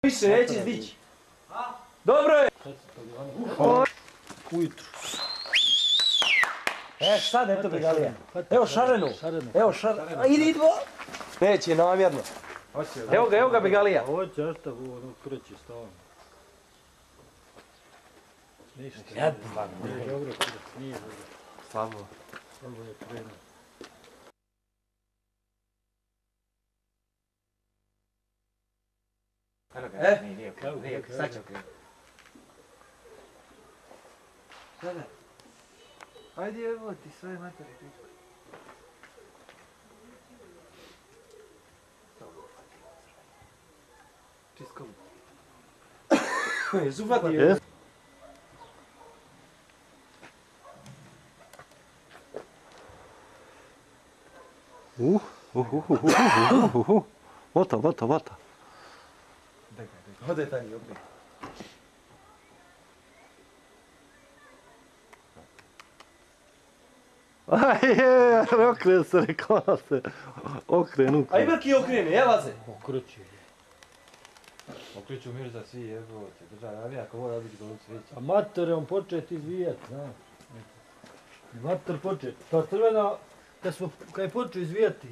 Više neće izdići. Dobro je. Ujutru. Sad eto Begalija. Evo šarenu. Evo šarenu. Idi dvo. Neće namjerno. Evo ga Begalija. Hoće, a šta ono kreće stavno. Ništa. Nije dobro, nije dobro. Slabo. Slabo je krenuo. Nije okrenuo. Sad će okrenuti. Sada. Ajde evo ti sve materi. Čiskom. Jesu fatio. Vata. Ode taj opet. Okrenu se, rekao se. Okrenu. A i vrki okrene, jelaze. Okreće. Okreću Mirza svi jebote, država avija ako mora biti dolu cvijeća. A mater on počet izvijat, znaš. Mater počet. Ta crvena, kad je počeo izvijati.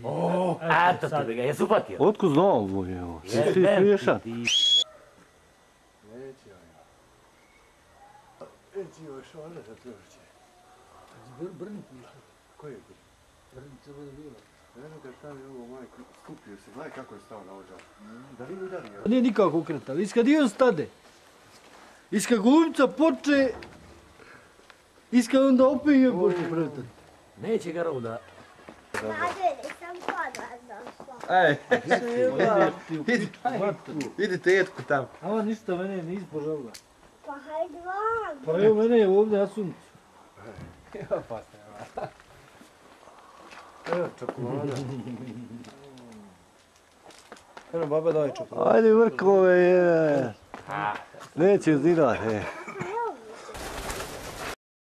A to ti bi ga jesu patio. Otkud znao ovo je ovo? Si smiješan? Neće još ono za trošće. Brni piše. Koji je to? Brnica bude bila. Eno ga stavi ovo majku, skupio se, gledaj kako je stao na ođav. Da li udario? Nije nikako ukretali. Iskad i on stade. Iskad glumca poče. Iskad onda opet je počne pretati. Neće ga rovda. Sam kod vas došla. Vidi tetku tamo. Ama ništa mene nije ispožalila. Pa hajde vam. Pa evo mene je ovdje na suncu. Evo pa ste. Evo čokolada. Evo baba daj čokoladu. Ajde vrkove je. Neće zidat,